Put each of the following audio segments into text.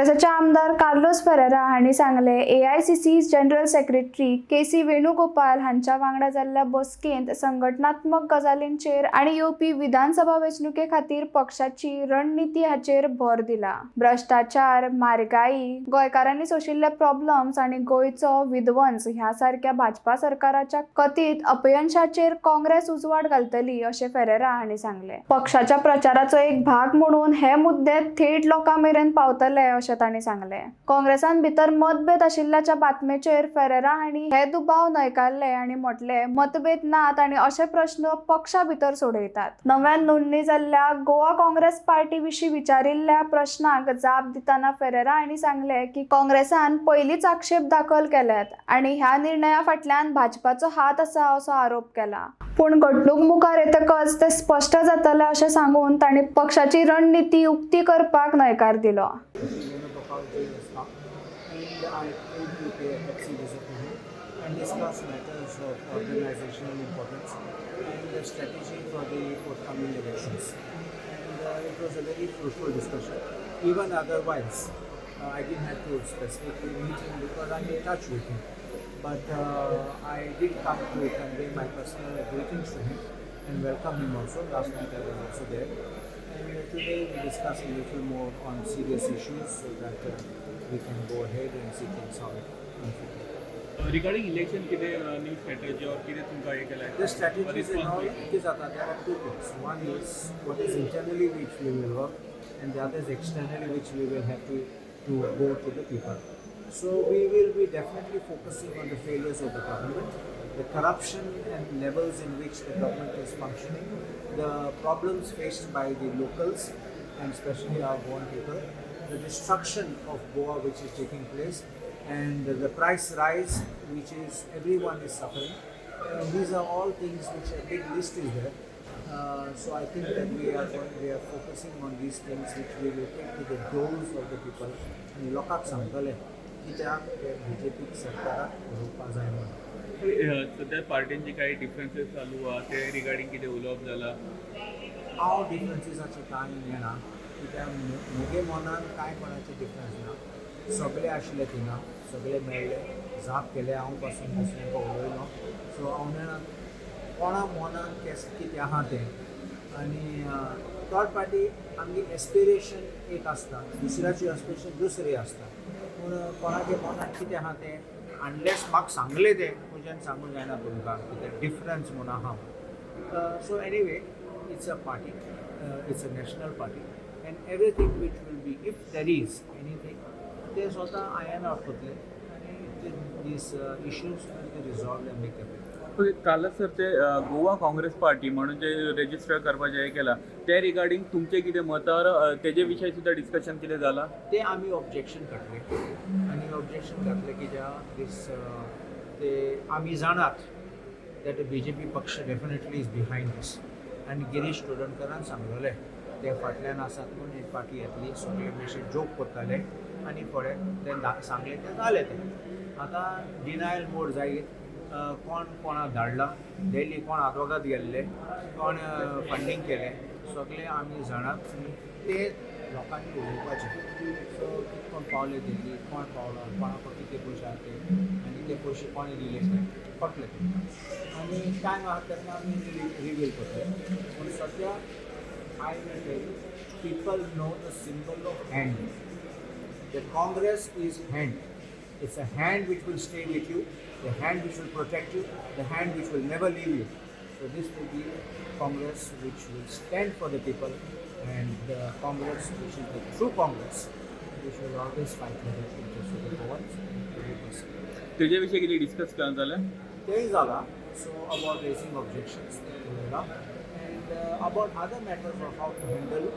काँग्रेसचे आमदार कार्लोस फेरेरा हांणी सांगले एआयसीसी जनरल सेक्रेटरी केसी वेणुगोपाल हांच्या वांगडा जाल्ल्या बसकेंत संघटनात्मक गजालींचेर आनी येवपी विधानसभा वेंचणुके खातीर पक्षाची रणनीती हाचेर भर दिला। भ्रष्टाचार, म्हारगाई, गोंयकारांनी सोशिल्ले प्रॉब्लेम्स आनी गोंयचो विध्वंस ह्या सारक्या भाजपा सरकाराच्या कथीत अपयशाचेर काँग्रेस उजवाड घालतली अशें फेरेरा हांणी सांगले। पक्षाच्या प्रचाराचो एक भाग म्हणून हे मुद्दे थेट लोकां मेरेन पावतले अशें तांणी सांगले। काँग्रेसान भितर मतभेद आशिल्ल्याच्या बातमेचेर फेरेरा हांणी हे दुबाव न्हयकारले आनी म्हटले मतभेद नात आनी अशे प्रश्न पक्षा भितर सोडयतात। नव्यान नोंदणी जाल्ल्या गोवा काँग्रेस पार्टी विशीं विचारिल्ल्या प्रश्नाक जाप दितना फेरेरा हांणी सांगले की काँग्रेसान पयलींच आक्षेप दाखल केल्यात आनी ह्या निर्णया फाटल्यान भाजपाचो हात आसा असो आरोप केला। पूण घडणूक मुखार येतकच ते स्पश्ट जातले अशें सांगून तांणी पक्षाची रणनीती उक्ती करपाक न्हयकार दिलो। And discuss matters of organizational importance and the strategy for the forthcoming elections. And it was a very fruitful discussion. Even otherwise, I didn't have to specifically meet him because I'm in touch with him. But I did come to convey my personal greetings to him and welcome him also. Last night I was also there. And today we discuss a little more on serious issues so that we can go ahead and see things how it unfolds. Regarding election, किती new strategy or किती तुमका हे केला? The strategies and all it is there are two things. One is what is internally which we will work, and the other is externally which we will have to go to the people. So we will be definitely focusing on the failures of the government, the corruption and levels in which the government is functioning, the problems faced by the locals and especially our Goan people, the destruction of Goa which is taking place, and the price rise which is everyone is suffering. These are all things which a big list is there. So I think that we are focusing on these things which we will take to the doors of the people and लोकांक सांगतले कित्याक BJP सरकाराक रोवपा जाय म्हणून। सध्या पार्टींची काही differences चालू आहा ते रिगार्डिंग कितें उलोवप जाला? हांव डिफरन्सीसाचें कांय घेना कित्याक म्हगे मनान कांय कोणाचें डिफरन्स ना। सगळे आशिल्ले थिंगा सगळे मेळ्ळे जाप केले हांव पासून दुसऱ्यांक उलयलो सो हांव जाणा कोणा मनान कितें आहा तें आनी थर्ड पार्टी आमची एस्पिरेशन एक आसता दुसऱ्याची एस्पिरेशन दुसरी आसता पूण कोणाचे मनान कितें आहा तें अनलेस म्हाका सांगलें तें तुज्यान सांगूंक जायना तुमकां कितें डिफरन्स म्हूण आहा so anyway it's a party it's a national party and everything which will be if there is anything ते स्वतः आयन आउट करतले आनी these issues will be resolve and make okay कालच सर ते गोवा काँग्रेस पार्टी म्हणून जे रेजिस्टर करपाचें हें केलां ते रिगार्डिंग तुमचें कितें मतार तेजे विशयी सुद्दां डिस्कशन कितें जालां? ते आमी ऑब्जेक्शन काडले आनी ऑब्जेक्शन घातले कित्याक दीस ते आमी जाणात दॅट बीजेपी पक्ष डेफिनेटली इज बिहायंड दीस आनी गिरीश चोडणकरान सांगलेलें ते फाटल्यान आसात म्हूण एक पार्टी येतली सगळे मातशे जोक करताले आनी फुडें ते सांगलें तें जालें तें आतां डिनायल मोड जायत कोण कोणाक धाडला डेली कोण आदवोगाद गेल्ले कोण फंडींग केलें सगळें आमी जाणात ते लोकांनी उलोवपाचें सो कोण पावले दिल्ली कोण पावलो कोणाक कितें पयशे आहा ते आनी ते पयशे कोणे दिले कळटले आनी टायम आहा तेन्ना आमी रिवील करतले पूण सद्या I will people know the symbol of hand the Congress is hand It's a hand which will stay with you, the hand which will protect you, the hand which will never leave you. So this will be Congress which will stand for the people and the Congress which is the true Congress which will always fight for the interests of the Goans and every person. तेजे विशयी कितें discuss केलें जाल्यार? तेंय जाला so about raising objections and about other matters of how to handle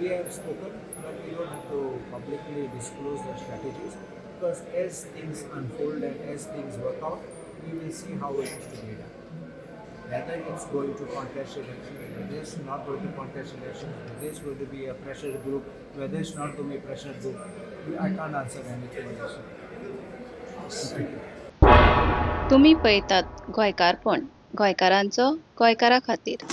we have spoken but we don't have to publicly disclose the strategies. Because as things unfold and as things work out, we will see how it is to be done. Whether it's going to contest election, whether it's not going to contest election, whether it's going to be a pressure group, whether it's not going to be a pressure group, I can't answer anything else. तुम्ही पळयतात गोंयकारपण गोंयकारांचो गोंयकारा खातीर।